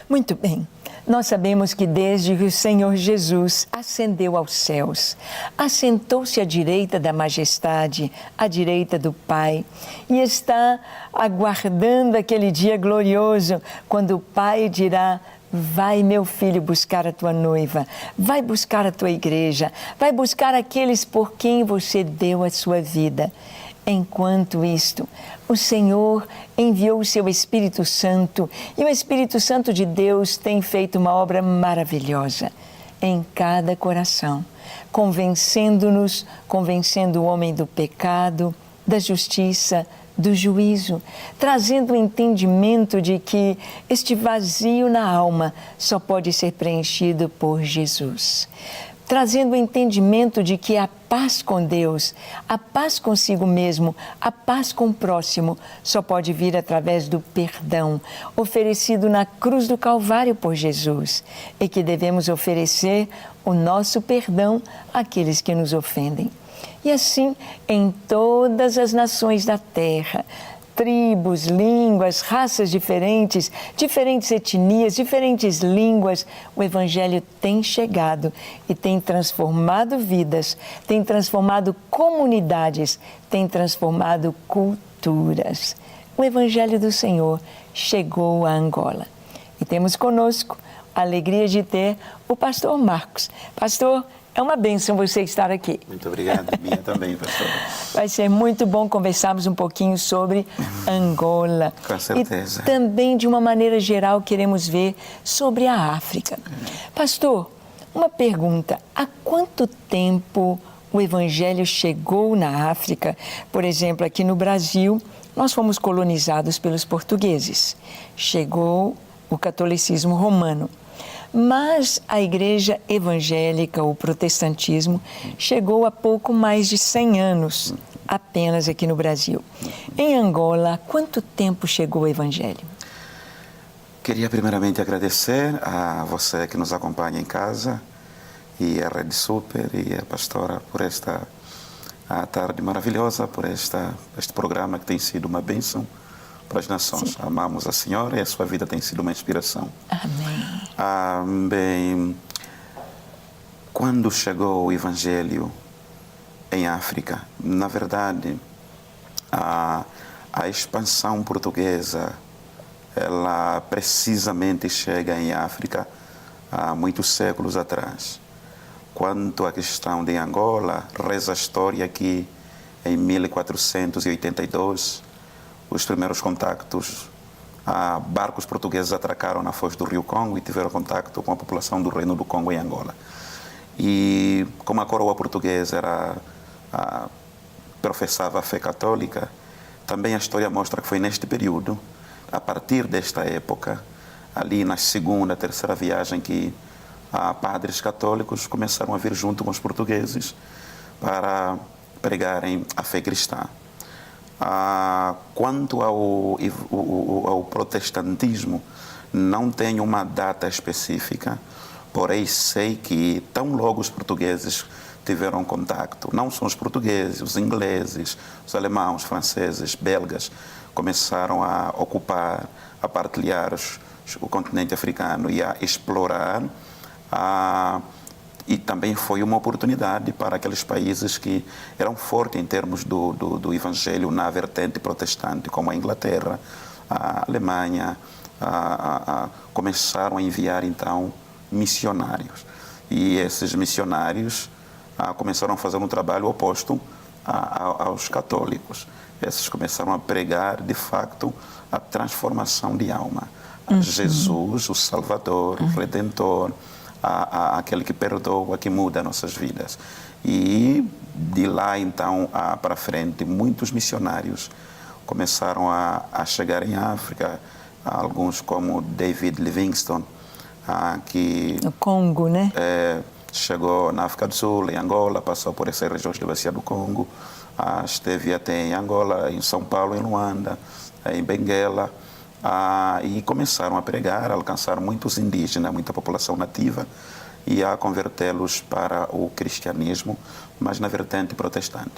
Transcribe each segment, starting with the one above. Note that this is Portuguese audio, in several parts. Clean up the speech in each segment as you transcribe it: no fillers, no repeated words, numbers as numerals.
Muito bem. Nós sabemos que desde que o Senhor Jesus ascendeu aos céus, assentou-se à direita da majestade, à direita do Pai, e está aguardando aquele dia glorioso, quando o Pai dirá: vai, meu filho, buscar a tua noiva, vai buscar a tua igreja, vai buscar aqueles por quem você deu a sua vida. Enquanto isto, o Senhor enviou o seu Espírito Santo, e o Espírito Santo de Deus tem feito uma obra maravilhosa em cada coração, convencendo-nos, convencendo o homem do pecado, da justiça, do juízo, trazendo o entendimento de que este vazio na alma só pode ser preenchido por Jesus. Trazendo o entendimento de que a paz com Deus, a paz consigo mesmo, a paz com o próximo, só pode vir através do perdão oferecido na cruz do Calvário por Jesus, e que devemos oferecer o nosso perdão àqueles que nos ofendem. E assim, em todas as nações da terra, tribos, línguas, raças diferentes, diferentes etnias, diferentes línguas, o Evangelho tem chegado e tem transformado vidas, tem transformado comunidades, tem transformado culturas. O Evangelho do Senhor chegou a Angola. E temos conosco a alegria de ter o pastor Marcos. Pastor, é uma bênção você estar aqui. Muito obrigado, minha também, pastor. Vai ser muito bom conversarmos um pouquinho sobre Angola. Com certeza. E também, de uma maneira geral, queremos ver sobre a África. Pastor, uma pergunta. Há quanto tempo o Evangelho chegou na África? Por exemplo, aqui no Brasil, nós fomos colonizados pelos portugueses. Chegou o catolicismo romano. Mas a igreja evangélica, o protestantismo, chegou há pouco mais de 100 anos, apenas aqui no Brasil. Em Angola, há quanto tempo chegou o evangelho? Queria primeiramente agradecer a você que nos acompanha em casa, e a Rede Super e a pastora por esta tarde maravilhosa, por este programa que tem sido uma bênção para as nações. Sim. Amamos a Senhora e a sua vida tem sido uma inspiração. Amém. Bem, quando chegou o Evangelho em África, na verdade, a expansão portuguesa, ela precisamente chega em África há muitos séculos atrás. Quanto à questão de Angola, reza a história que em 1482, os primeiros contactos, barcos portugueses atracaram na foz do Rio Congo e tiveram contato com a população do Reino do Congo em Angola. E como a coroa portuguesa professava a fé católica, também a história mostra que foi neste período, a partir desta época, ali na segunda, terceira viagem, que padres católicos começaram a vir junto com os portugueses para pregarem a fé cristã. Quanto ao protestantismo, não tenho uma data específica, porém sei que tão logo os portugueses tiveram contato, não só os portugueses, os ingleses, os alemães, franceses, belgas, começaram a ocupar, a partilhar o continente africano e a explorar, e também foi uma oportunidade para aqueles países que eram fortes em termos do evangelho na vertente protestante, como a Inglaterra, a Alemanha, começaram a enviar então missionários. E esses missionários começaram a fazer um trabalho oposto aos católicos. Esses começaram a pregar, de facto, a transformação de alma. Jesus, o Salvador, o Redentor, aquele que perdoa, que muda nossas vidas. E de lá, então, para frente, muitos missionários começaram a chegar em África, alguns como David Livingstone, que... No Congo, né? Chegou na África do Sul, em Angola, passou por essas regiões da Bacia do Congo, esteve até em Angola, em São Paulo, em Luanda, em Benguela, e começaram a pregar, a alcançar muitos indígenas, muita população nativa, e a convertê-los para o cristianismo, mas na vertente protestante.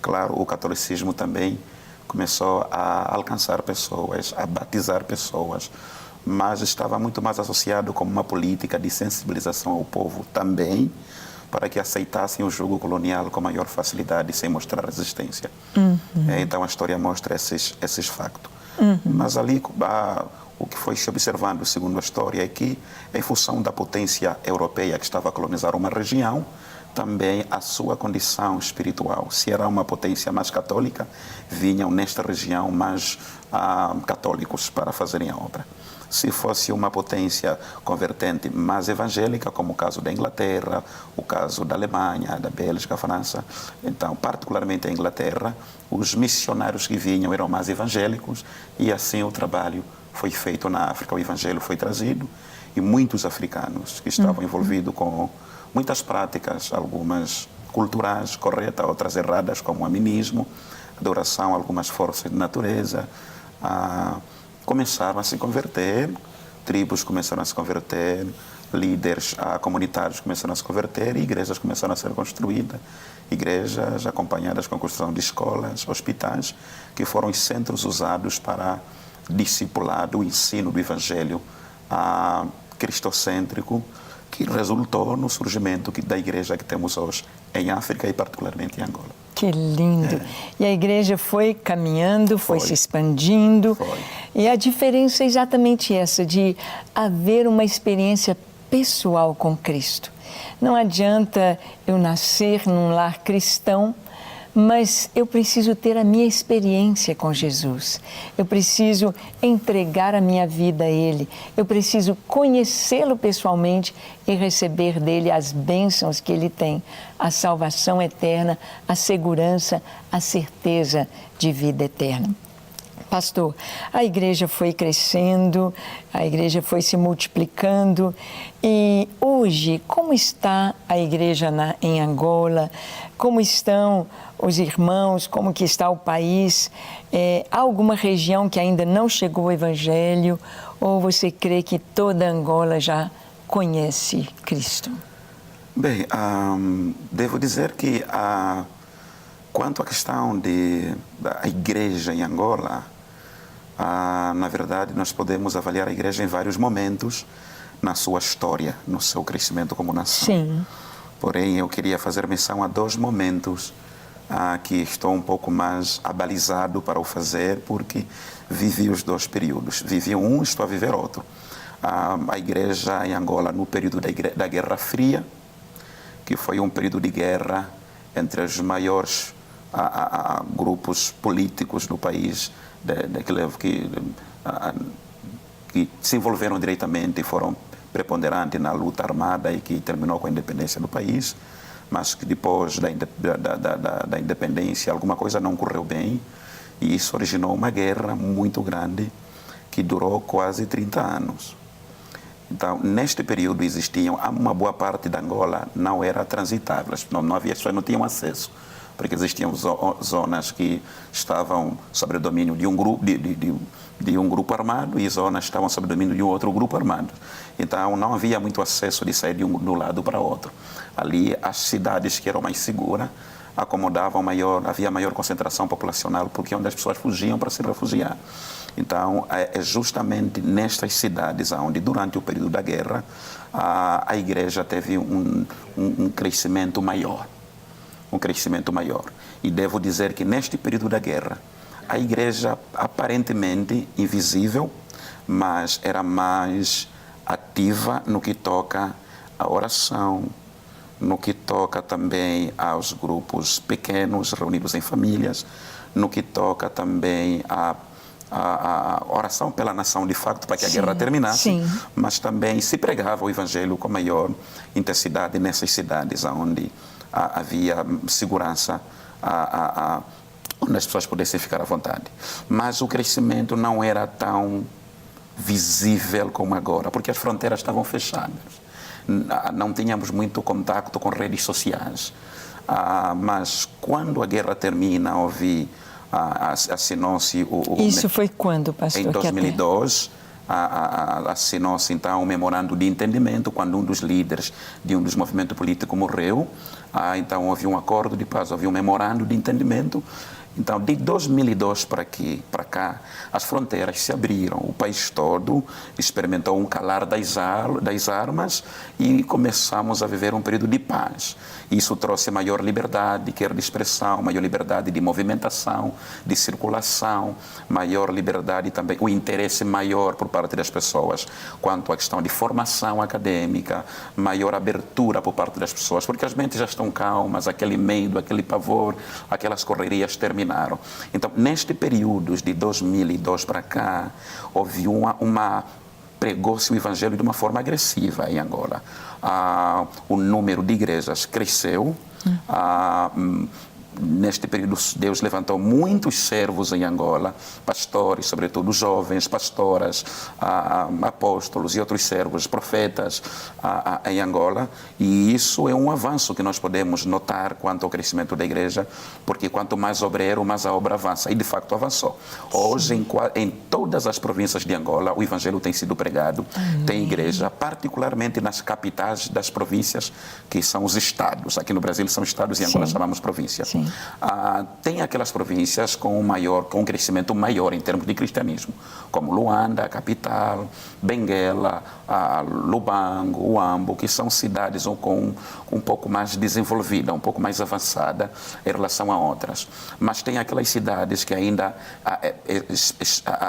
Claro, o catolicismo também começou a alcançar pessoas, a batizar pessoas. mas estava muito mais associado com uma política de sensibilização ao povo também, para que aceitassem o jugo colonial com maior facilidade, sem mostrar resistência. Então a história mostra esses factos. Mas ali o que foi se observando, segundo a história, é que, em função da potência europeia que estava a colonizar uma região, também a sua condição espiritual. Se era uma potência mais católica, vinham nesta região mais católicos para fazerem a obra. Se fosse uma potência convertente mais evangélica, como o caso da Inglaterra, o caso da Alemanha, da Bélgica, a França, então, particularmente a Inglaterra, os missionários que vinham eram mais evangélicos e assim o trabalho foi feito na África. O evangelho foi trazido e muitos africanos que estavam envolvidos com muitas práticas, algumas culturais corretas, outras erradas, como o animismo, adoração a algumas forças de natureza, começaram a se converter, tribos começaram a se converter, líderes comunitários começaram a se converter e igrejas começaram a ser construídas. Igrejas acompanhadas com a construção de escolas, hospitais, que foram os centros usados para discipular o ensino do evangelho cristocêntrico, que resultou no surgimento da igreja que temos hoje em África e particularmente em Angola. Que lindo! E a igreja foi caminhando, foi se expandindo. Foi. E a diferença é exatamente essa, de haver uma experiência pessoal com Cristo. Não adianta eu nascer num lar cristão, mas eu preciso ter a minha experiência com Jesus. Eu preciso entregar a minha vida a Ele. Eu preciso conhecê-lo pessoalmente e receber dele as bênçãos que Ele tem. A salvação eterna, a segurança, a certeza de vida eterna. Pastor, a igreja foi crescendo, a igreja foi se multiplicando e hoje, como está a igreja em Angola? Como estão os irmãos? Como que está o país? Há alguma região que ainda não chegou o evangelho? Ou você crê que toda Angola já conhece Cristo? Bem, devo dizer que quanto à questão da igreja em Angola, na verdade, nós podemos avaliar a igreja em vários momentos na sua história, no seu crescimento como nação. Sim. Porém, eu queria fazer menção a 2 momentos que estou um pouco mais abalizado para o fazer, porque vivi os 2 períodos. Vivi um, estou a viver outro. A igreja em Angola no período da Guerra Fria, que foi um período de guerra entre os maiores grupos políticos do país, que se envolveram diretamente e foram preponderantes na luta armada e que terminou com a independência do país, mas que depois da independência alguma coisa não correu bem e isso originou uma guerra muito grande que durou quase 30 anos. Então, neste período existiam, uma boa parte da Angola não era transitável, não havia, as pessoas não tinham acesso, porque existiam zonas que estavam sob o domínio de um grupo, de um grupo armado e zonas que estavam sob o domínio de um outro grupo armado. Então, não havia muito acesso de sair de um lado para o outro. Ali, as cidades que eram mais seguras acomodavam havia maior concentração populacional, porque é onde as pessoas fugiam para se refugiar. Então, é justamente nestas cidades onde, durante o período da guerra, a igreja teve um crescimento maior. Um crescimento maior. E devo dizer que neste período da guerra, a igreja aparentemente invisível, mas era mais ativa no que toca à oração, no que toca também aos grupos pequenos reunidos em famílias, no que toca também a oração pela nação de facto para que a guerra terminasse, mas também se pregava o evangelho com maior intensidade nessas cidades onde havia segurança, onde as pessoas pudessem ficar à vontade. Mas o crescimento não era tão visível como agora, porque as fronteiras estavam fechadas. Não tínhamos muito contato com redes sociais. Mas quando a guerra termina, assinou-se Isso foi quando, pastor? Em 2002, assinou-se então um memorando de entendimento quando um dos líderes de um dos movimentos políticos morreu. Então houve um acordo de paz, houve um memorando de entendimento Então, de 2002 para cá, as fronteiras se abriram. O país todo experimentou um calar das armas e começamos a viver um período de paz. Isso trouxe maior liberdade, quer de expressão, maior liberdade de movimentação, de circulação, maior liberdade também, o interesse maior por parte das pessoas quanto à questão de formação acadêmica, maior abertura por parte das pessoas, porque as mentes já estão calmas, aquele medo, aquele pavor, aquelas correrias terminaram. Então, neste período de 2002 para cá, houve pregou-se o evangelho de uma forma agressiva em Angola. O número de igrejas cresceu. Neste período, Deus levantou muitos servos em Angola, pastores, sobretudo jovens, pastoras, apóstolos e outros servos, profetas em Angola. E isso é um avanço que nós podemos notar quanto ao crescimento da igreja, porque quanto mais obreiro, mais a obra avança. E, de facto, avançou. Hoje, em todas as províncias de Angola, o evangelho tem sido pregado. Tem igreja, particularmente nas capitais das províncias, que são os estados. Aqui no Brasil são estados e em Angola chamamos província. Sim. Tem aquelas províncias com um crescimento maior em termos de cristianismo, como Luanda, a capital, Benguela, Lubango, Uambo, que são cidades com um pouco mais desenvolvida, um pouco mais avançada em relação a outras. Mas tem aquelas cidades que ainda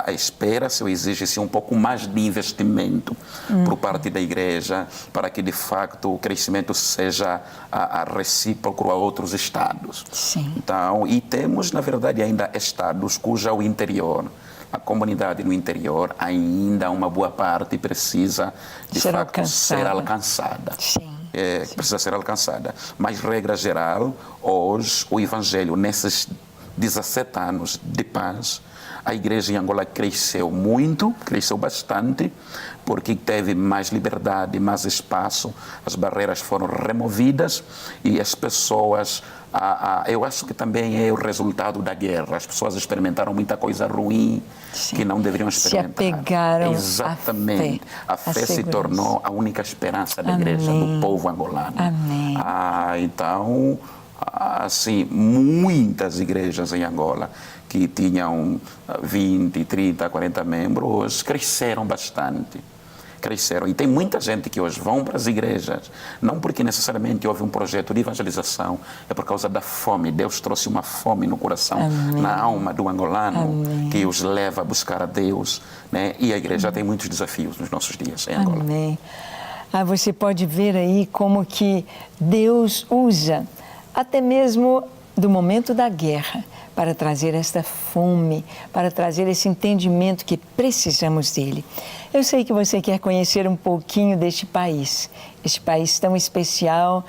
espera-se ou exige-se um pouco mais de investimento por parte da igreja para que, de facto, o crescimento seja recíproco a outros estados. Sim. Então, e temos, na verdade, ainda estados cujo interior, a comunidade no interior, ainda uma boa parte precisa, de facto, ser alcançada. Sim. Precisa ser alcançada. Mas, regra geral, hoje, o Evangelho, nesses 17 anos de paz, a igreja em Angola cresceu muito, cresceu bastante, porque teve mais liberdade, mais espaço, as barreiras foram removidas e as pessoas... eu acho que também é o resultado da guerra. As pessoas experimentaram muita coisa ruim que não deveriam experimentar. Se apegaram Exatamente. A fé se tornou a única esperança da igreja, do povo angolano. Amém. Então, assim, muitas igrejas em Angola que tinham 20, 30, 40 membros, cresceram bastante. Cresceram. E tem muita gente que hoje vão para as igrejas, não porque necessariamente houve um projeto de evangelização, é por causa da fome. Deus trouxe uma fome no coração, na alma do angolano, que os leva a buscar a Deus, né? E a igreja tem muitos desafios nos nossos dias em Angola. Amém. Você pode ver aí como que Deus usa, até mesmo do momento da guerra, para trazer esta fome, para trazer esse entendimento que precisamos dele. Eu sei que você quer conhecer um pouquinho deste país tão especial.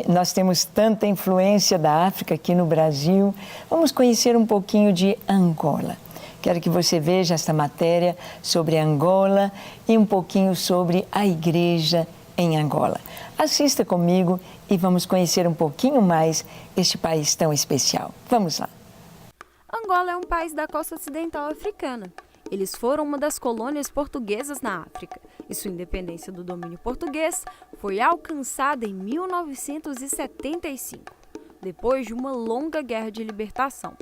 Nós temos tanta influência da África aqui no Brasil. Vamos conhecer um pouquinho de Angola. Quero que você veja esta matéria sobre Angola e um pouquinho sobre a igreja em Angola. Assista comigo e vamos conhecer um pouquinho mais este país tão especial. Vamos lá. Angola é um país da costa ocidental africana. Eles foram uma das colônias portuguesas na África e sua independência do domínio português foi alcançada em 1975, depois de uma longa guerra de libertação.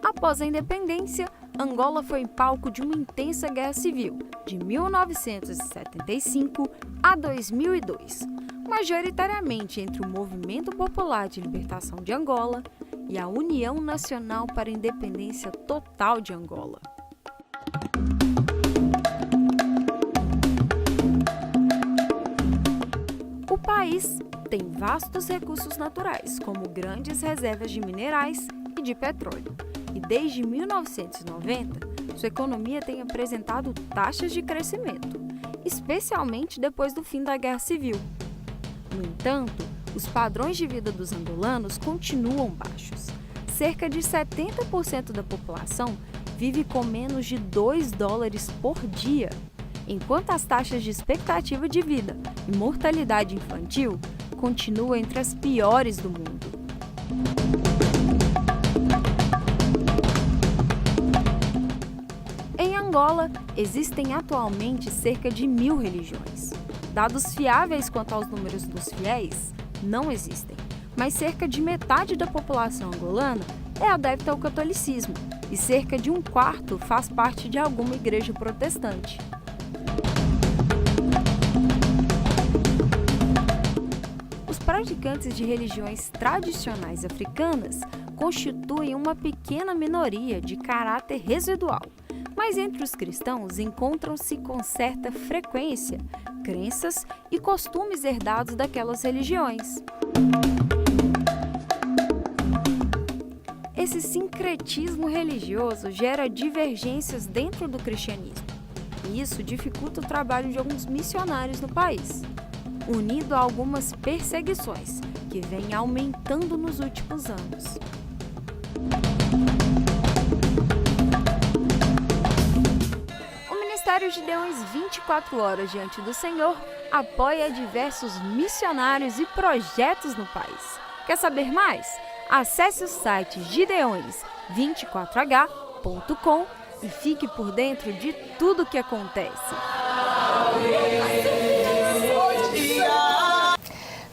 Após a independência, Angola foi palco de uma intensa guerra civil, de 1975 a 2002, majoritariamente entre o Movimento Popular de Libertação de Angola e a União Nacional para a Independência Total de Angola. O país tem vastos recursos naturais, como grandes reservas de minerais e de petróleo. E desde 1990, sua economia tem apresentado taxas de crescimento, especialmente depois do fim da Guerra Civil. No entanto, os padrões de vida dos angolanos continuam baixos. Cerca de 70% da população vive com menos de $2 por dia, enquanto as taxas de expectativa de vida e mortalidade infantil continuam entre as piores do mundo. Em Angola, existem atualmente cerca de 1.000 religiões. Dados fiáveis quanto aos números dos fiéis não existem, mas cerca de metade da população angolana é adepta ao catolicismo e cerca de um quarto faz parte de alguma igreja protestante. Os praticantes de religiões tradicionais africanas constituem uma pequena minoria de caráter residual, mas entre os cristãos encontram-se com certa frequência crenças e costumes herdados daquelas religiões. Esse sincretismo religioso gera divergências dentro do cristianismo, e isso dificulta o trabalho de alguns missionários no país, unido a algumas perseguições que vêm aumentando nos últimos anos. O Ministério Gideões 24 Horas Diante do Senhor apoia diversos missionários e projetos no país. Quer saber mais? Acesse o site gideões24h.com e fique por dentro de tudo o que acontece.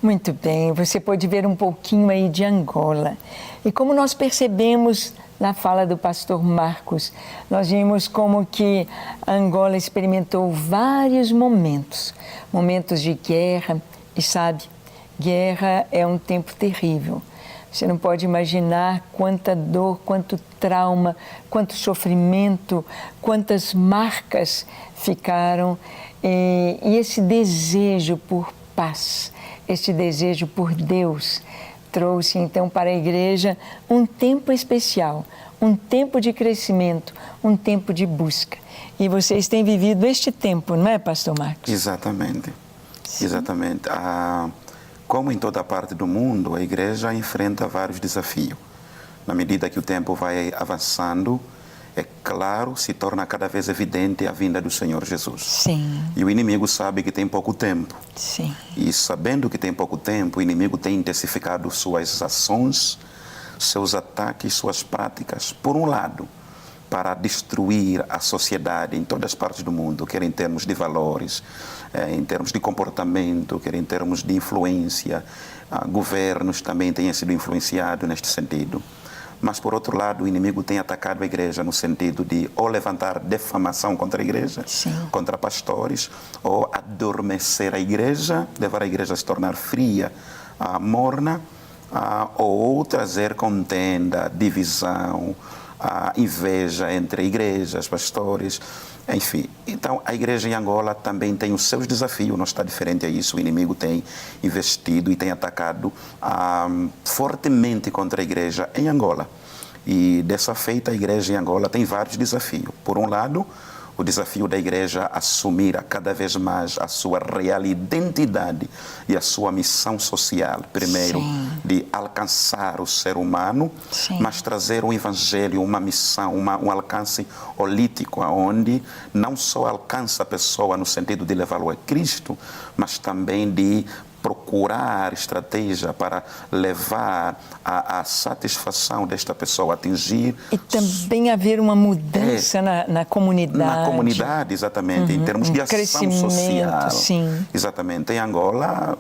Muito bem, você pode ver um pouquinho aí de Angola. E como nós percebemos na fala do pastor Marcos, nós vimos como que Angola experimentou vários momentos de guerra. E sabe, guerra é um tempo terrível. Você não pode imaginar quanta dor, quanto trauma, quanto sofrimento, quantas marcas ficaram. E esse desejo por paz, este desejo por Deus, trouxe então para a igreja um tempo especial, um tempo de crescimento, um tempo de busca. E vocês têm vivido este tempo, não é, pastor Marcos? Exatamente. Sim. Exatamente. Como em toda parte do mundo, a igreja enfrenta vários desafios. Na medida que o tempo vai avançando, é claro, se torna cada vez evidente a vinda do Senhor Jesus. Sim. E o inimigo sabe que tem pouco tempo. Sim. E sabendo que tem pouco tempo, o inimigo tem intensificado suas ações, seus ataques, suas práticas, por um lado, para destruir a sociedade em todas as partes do mundo, quer em termos de valores, em termos de comportamento, quer em termos de influência. Governos também têm sido influenciados neste sentido. Mas, por outro lado, o inimigo tem atacado a igreja no sentido de ou levantar defamação contra a igreja, Sim. contra pastores, ou adormecer a igreja, levar a igreja a se tornar fria, morna, ou trazer contenda, divisão, inveja entre igrejas, pastores, enfim. Então, a igreja em Angola também tem os seus desafios, não está diferente a isso. O inimigo tem investido e tem atacado fortemente contra a igreja em Angola. E, dessa feita, a igreja em Angola tem vários desafios. Por um lado, o desafio da igreja assumir cada vez mais a sua real identidade e a sua missão social. Primeiro, Sim. de alcançar o ser humano, Sim. mas trazer um evangelho, uma missão, um alcance holístico, onde não só alcança a pessoa no sentido de levá-lo a Cristo, mas também de procurar estratégia para levar a satisfação desta pessoa, atingir... E também haver uma mudança na comunidade. Na comunidade, exatamente, em termos de ação social. Sim. Exatamente. Em Angola,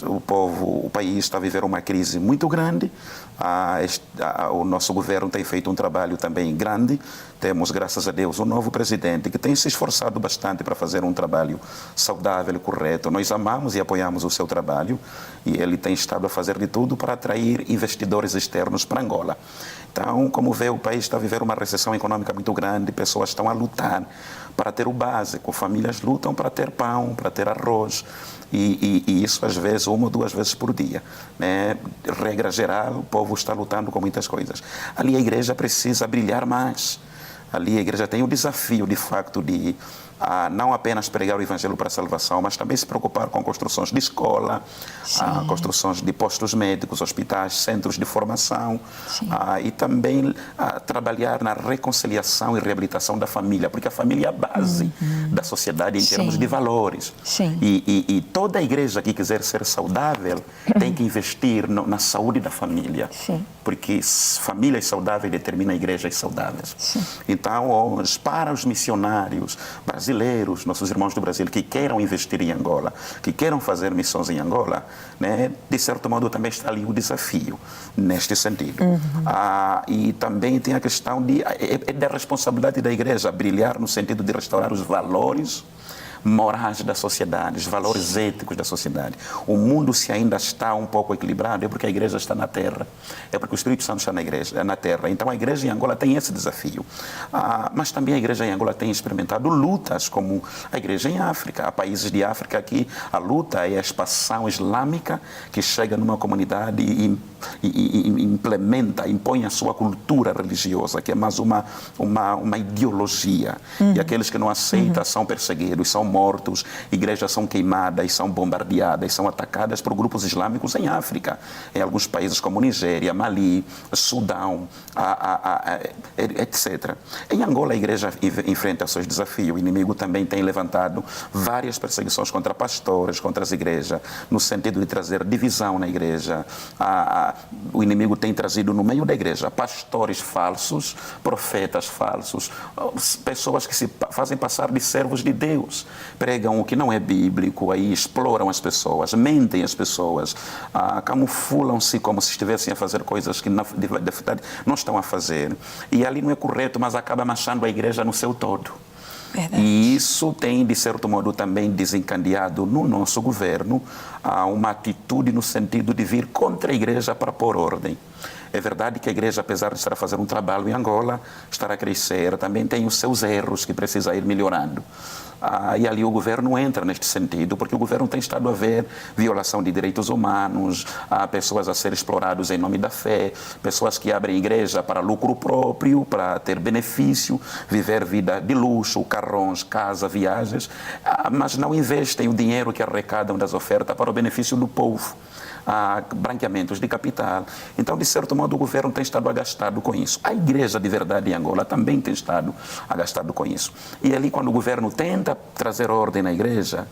o país está a viver uma crise muito grande. O nosso governo tem feito um trabalho também grande. Temos, graças a Deus, um novo presidente que tem se esforçado bastante para fazer um trabalho saudável e correto. Nós amamos e apoiamos o seu trabalho e ele tem estado a fazer de tudo para atrair investidores externos para Angola. Então, como vê, o país está a viver uma recessão econômica muito grande, pessoas estão a lutar para ter o básico, famílias lutam para ter pão, para ter arroz, e isso às vezes, 1 ou 2 vezes por dia, né? Regra geral, o povo está lutando com muitas coisas. Ali a igreja precisa brilhar mais. Ali a igreja tem o desafio, de facto, de não apenas pregar o evangelho para a salvação, mas também se preocupar com construções de escola, construções de postos médicos, hospitais, centros de formação, e também trabalhar na reconciliação e reabilitação da família, porque a família é a base da sociedade em termos de valores. Sim. E toda a igreja que quiser ser saudável tem que investir na saúde da família, porque famílias saudáveis determinam igrejas saudáveis. Então, para os missionários, Brasil brasileiros, nossos irmãos do Brasil, que queiram investir em Angola, que queiram fazer missões em Angola, né, de certo modo também está ali o desafio neste sentido. E também tem a questão da responsabilidade da igreja brilhar no sentido de restaurar os valores morais da sociedade, os valores éticos da sociedade. O mundo, se ainda está um pouco equilibrado, é porque a igreja está na terra, é porque o Espírito Santo está na igreja, na terra. Então a igreja em Angola tem esse desafio. Mas também a igreja em Angola tem experimentado lutas, como a igreja em África. Há países de África que a luta é a expansão islâmica que chega numa comunidade e implementa, impõe a sua cultura religiosa, que é mais uma ideologia. E aqueles que não aceitam são perseguidos, são mortos, igrejas são queimadas, são bombardeadas, são atacadas por grupos islâmicos em África, em alguns países como Nigéria, Mali, Sudão, etc. Em Angola, a igreja enfrenta seus desafios. O inimigo também tem levantado várias perseguições contra pastores, contra as igrejas, no sentido de trazer divisão na igreja. O inimigo tem trazido no meio da igreja pastores falsos, profetas falsos, pessoas que se fazem passar de servos de Deus, pregam o que não é bíblico, aí exploram as pessoas, mentem as pessoas, camuflam-se como se estivessem a fazer coisas que na verdade não estão a fazer. E ali não é correto, mas acaba manchando a igreja no seu todo. Verdade. E isso tem, de certo modo, também desencadeado no nosso governo uma atitude no sentido de vir contra a igreja para pôr ordem. É verdade que a igreja, apesar de estar a fazer um trabalho em Angola, estar a crescer, também tem os seus erros que precisa ir melhorando. E ali o governo entra neste sentido, porque o governo tem estado a ver violação de direitos humanos, pessoas a serem exploradas em nome da fé, pessoas que abrem igreja para lucro próprio, para ter benefício, viver vida de luxo, carrões, casa, viagens, mas não investem o dinheiro que arrecadam das ofertas para o benefício do povo. Branqueamentos de capital. Então, de certo modo, o governo tem estado agastado com isso. A igreja de verdade em Angola também tem estado agastado com isso. E ali, quando o governo tenta trazer ordem na igreja,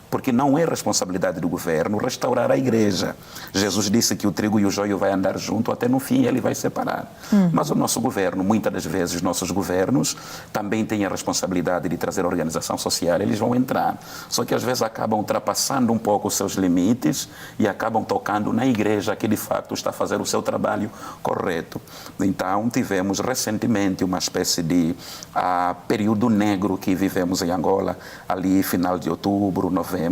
porque não é responsabilidade do governo restaurar a igreja. Jesus disse que o trigo e o joio vai andar junto, até no fim ele vai separar. Mas o nosso governo, muitas das vezes, os nossos governos também têm a responsabilidade de trazer organização social, eles vão entrar. Só que às vezes acabam ultrapassando um pouco os seus limites e acabam tocando na igreja que de facto está a fazer o seu trabalho correto. Então tivemos recentemente uma espécie de período negro que vivemos em Angola, ali final de outubro, novembro,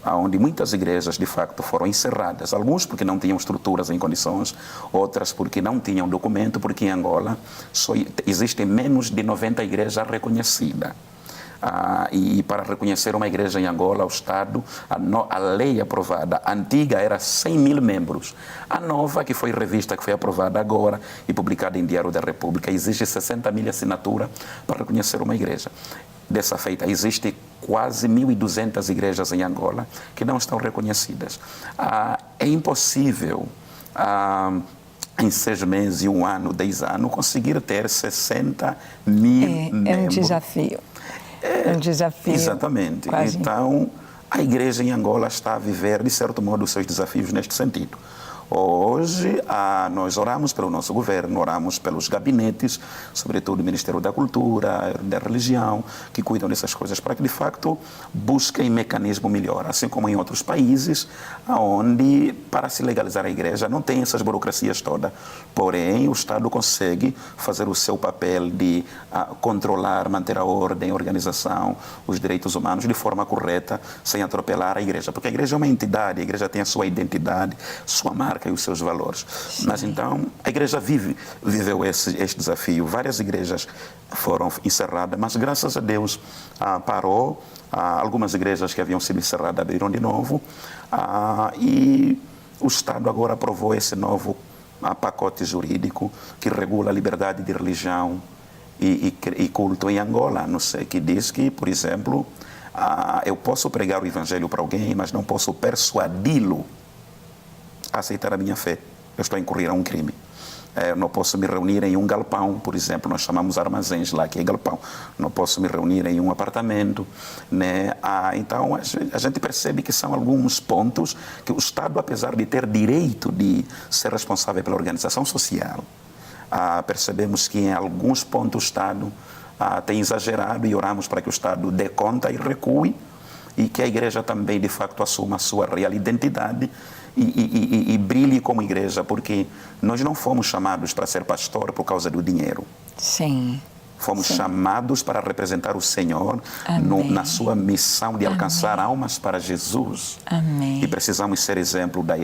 onde muitas igrejas de facto foram encerradas, alguns porque não tinham estruturas em condições, outras porque não tinham documento, porque em Angola só existem menos de 90 igrejas reconhecidas. E para reconhecer uma igreja em Angola, o Estado, a lei aprovada, a antiga era 100 mil membros. A nova, que foi revista, que foi aprovada agora e publicada em Diário da República, exige 60 mil assinaturas para reconhecer uma igreja. Dessa feita, existe quase 1.200 igrejas em Angola que não estão reconhecidas. É impossível, em 6 meses, 1 ano, 10 anos, conseguir ter 60 mil membros. É um desafio. É um desafio. Exatamente. Quase. Então, a igreja em Angola está a viver, de certo modo, os seus desafios neste sentido. Hoje, nós oramos pelo nosso governo, oramos pelos gabinetes, sobretudo o Ministério da Cultura, da Religião, que cuidam dessas coisas, para que, de facto, busquem mecanismo melhor, assim como em outros países, onde, para se legalizar a igreja, não tem essas burocracias todas. Porém, o Estado consegue fazer o seu papel de controlar, manter a ordem, a organização, os direitos humanos de forma correta, sem atropelar a igreja. Porque a igreja é uma entidade, a igreja tem a sua identidade, sua marca e os seus valores. Sim. Mas então, a igreja viveu este desafio. Várias igrejas foram encerradas, mas graças a Deus parou. Algumas igrejas que haviam sido encerradas abriram de novo. E o Estado agora aprovou esse novo pacote jurídico que regula a liberdade de religião e culto em Angola. Não sei, que diz que, por exemplo, eu posso pregar o evangelho para alguém, mas não posso persuadi-lo a aceitar a minha fé. Eu estou a incorrer a um crime. Eu não posso me reunir em um galpão, por exemplo, nós chamamos armazéns lá, que é galpão. Não posso me reunir em um apartamento, né? Então, a gente percebe que são alguns pontos que o Estado, apesar de ter direito de ser responsável pela organização social, percebemos que em alguns pontos o Estado tem exagerado e oramos para que o Estado dê conta e recue e que a igreja também, de facto, assuma a sua real identidade e brilhe como igreja, porque nós não fomos chamados para ser pastor por causa do dinheiro. Sim. Fomos Sim. chamados para representar o Senhor na sua missão de alcançar almas para Jesus. Amém. E precisamos ser exemplo da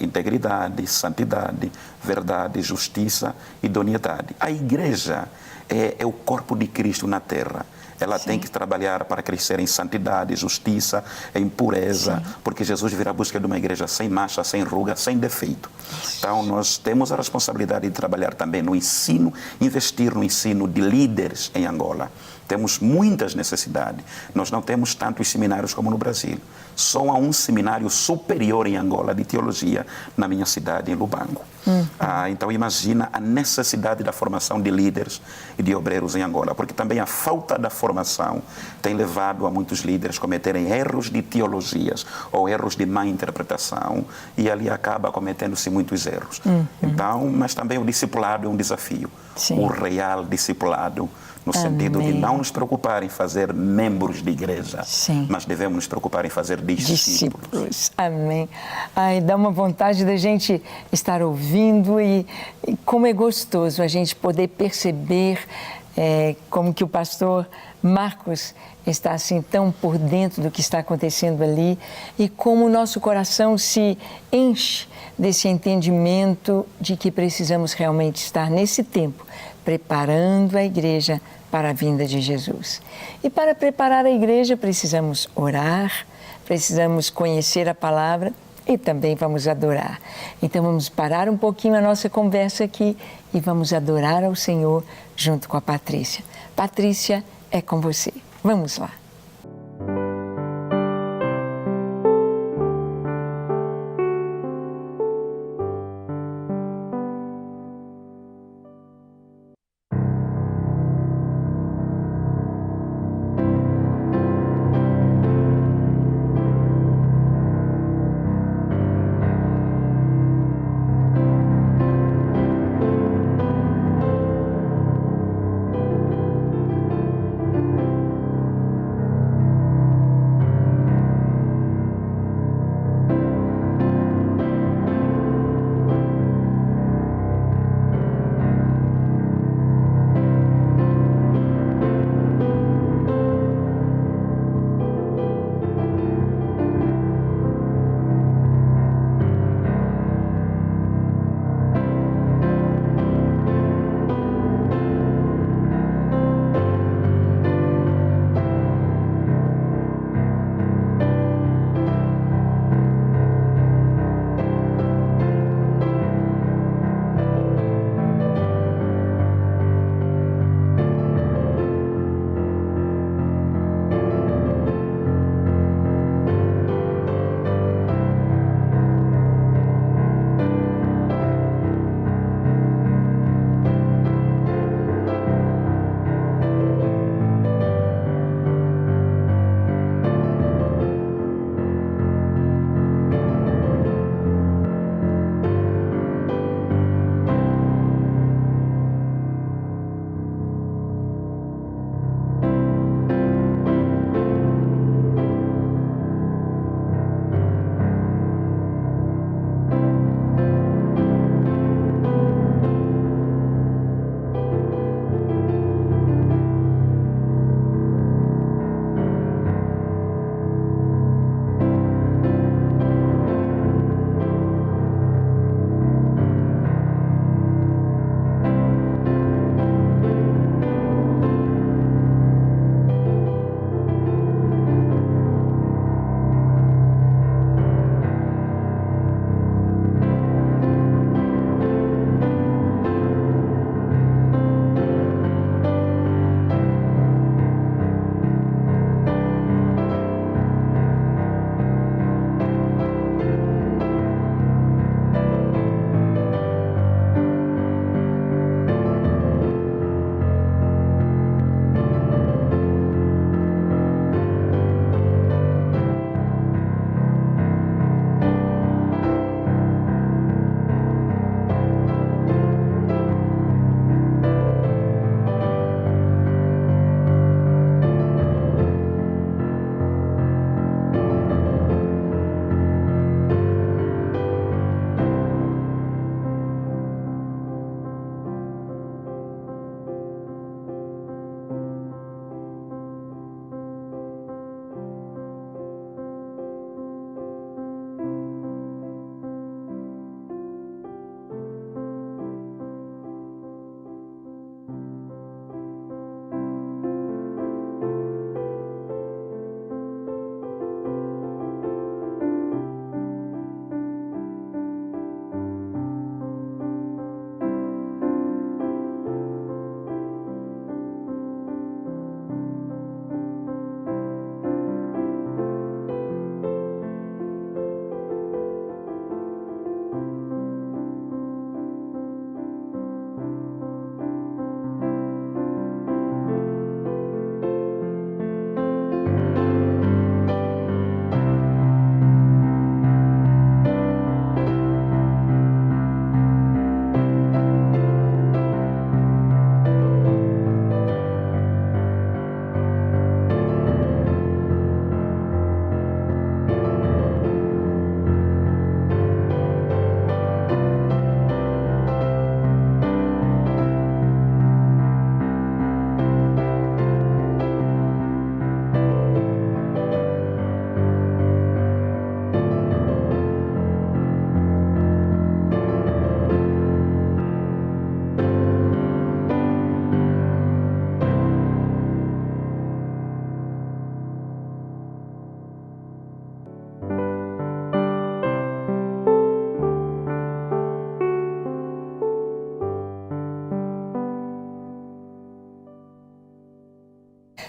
integridade, santidade, verdade, justiça e idoneidade. A igreja é o corpo de Cristo na terra. Ela tem que trabalhar para crescer em santidade, justiça, em pureza, porque Jesus virá à busca de uma igreja sem mancha, sem ruga, sem defeito. Então, nós temos a responsabilidade de trabalhar também no ensino, investir no ensino de líderes em Angola. Temos muitas necessidades. Nós não temos tantos seminários como no Brasil. Só há um seminário superior em Angola de teologia na minha cidade, em Lubango. Então, imagina a necessidade da formação de líderes e de obreiros em Angola, porque também a falta da formação tem levado a muitos líderes a cometerem erros de teologias ou erros de má interpretação e ali acaba cometendo-se muitos erros. Então, mas também o discipulado é um desafio. Sim. O real discipulado, no sentido de não nos preocupar em fazer membros de igreja, mas devemos nos preocupar em fazer discípulos. Amém. Ai, dá uma vontade da gente estar ouvindo e como é gostoso a gente poder perceber como que o pastor Marcos está assim tão por dentro do que está acontecendo ali e como o nosso coração se enche desse entendimento de que precisamos realmente estar nesse tempo preparando a igreja para a vinda de Jesus. E para preparar a igreja precisamos orar, precisamos conhecer a palavra e também vamos adorar. Então vamos parar um pouquinho a nossa conversa aqui e vamos adorar ao Senhor junto com a Patrícia. Patrícia, é com você. Vamos lá.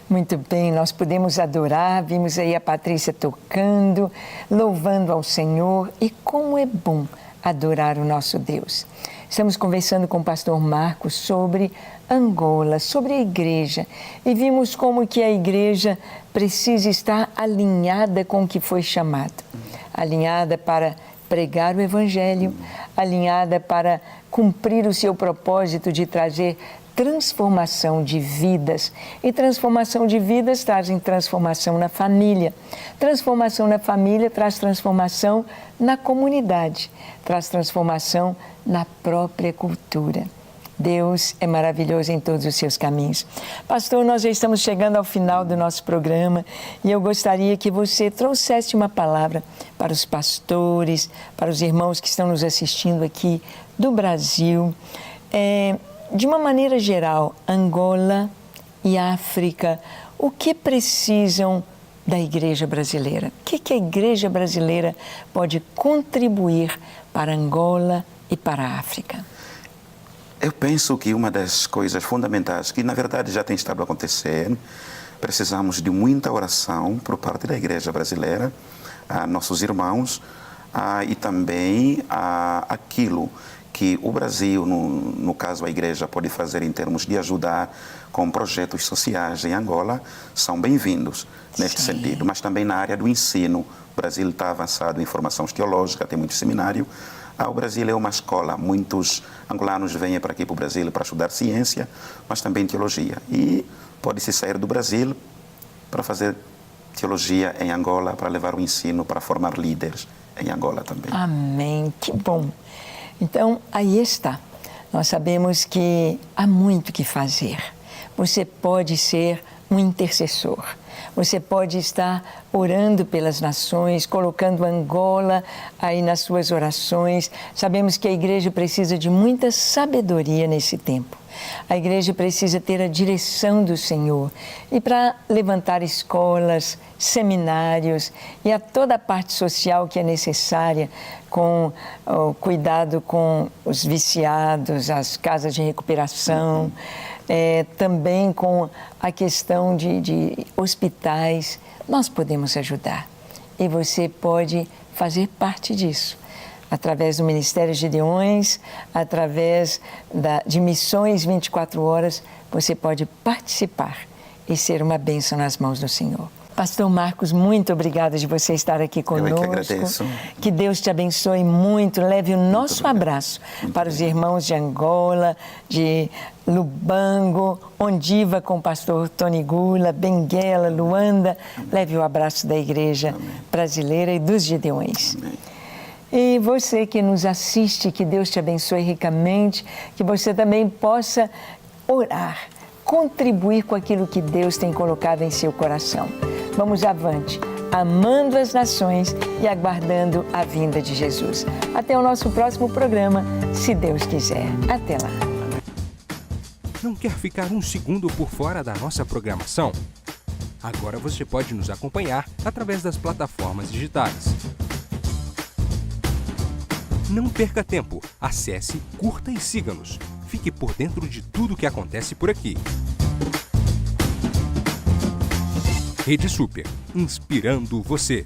Muito bem, nós podemos adorar, vimos aí a Patrícia tocando, louvando ao Senhor, e como é bom adorar o nosso Deus. Estamos conversando com o pastor Marcos sobre Angola, sobre a igreja, e vimos como que a igreja precisa estar alinhada com o que foi chamado, alinhada para pregar o Evangelho, alinhada para cumprir o seu propósito de trazer transformação de vidas. E transformação de vidas trazem transformação na família. Transformação na família traz transformação na comunidade, traz transformação na própria cultura. Deus é maravilhoso em todos os seus caminhos. Pastor, nós já estamos chegando ao final do nosso programa e eu gostaria que você trouxesse uma palavra para os pastores, para os irmãos que estão nos assistindo aqui do Brasil. De uma maneira geral, Angola e África, o que precisam da igreja brasileira? O que a igreja brasileira pode contribuir para Angola e para a África? Eu penso que uma das coisas fundamentais, que na verdade já tem estado a acontecer, precisamos de muita oração por parte da igreja brasileira, a nossos irmãos, e também aquilo que o Brasil, no caso a igreja, pode fazer em termos de ajudar com projetos sociais em Angola, são bem-vindos neste sentido. Mas também na área do ensino, o Brasil está avançado em formação teológica, tem muito seminário. O Brasil é uma escola, muitos angolanos vêm para aqui para o Brasil para estudar ciência, mas também teologia. E pode-se sair do Brasil para fazer teologia em Angola, para levar o ensino, para formar líderes em Angola também. Amém, que bom. Então, aí está. Nós sabemos que há muito que fazer. Você pode ser um intercessor. Você pode estar orando pelas nações, colocando Angola aí nas suas orações. Sabemos que a igreja precisa de muita sabedoria nesse tempo. A igreja precisa ter a direção do Senhor. E para levantar escolas, seminários e a toda a parte social que é necessária, com o cuidado com os viciados, as casas de recuperação, também com a questão de hospitais, nós podemos ajudar. E você pode fazer parte disso, através do Ministério Gideões, através de Missões 24 Horas, você pode participar e ser uma bênção nas mãos do Senhor. Pastor Marcos, muito obrigada de você estar aqui conosco. Eu é que agradeço. Que Deus te abençoe muito. Leve o nosso abraço para os irmãos de Angola, de Lubango, Ondiva com o pastor Tony Gula, Benguela, Luanda. Leve o abraço da igreja brasileira e dos Gideões. Amém. E você que nos assiste, que Deus te abençoe ricamente, que você também possa orar, contribuir com aquilo que Deus tem colocado em seu coração. Vamos avante, amando as nações e aguardando a vinda de Jesus. Até o nosso próximo programa, se Deus quiser. Até lá. Não quer ficar um segundo por fora da nossa programação? Agora você pode nos acompanhar através das plataformas digitais. Não perca tempo. Acesse, curta e siga-nos. Fique por dentro de tudo o que acontece por aqui. Rede Super, inspirando você.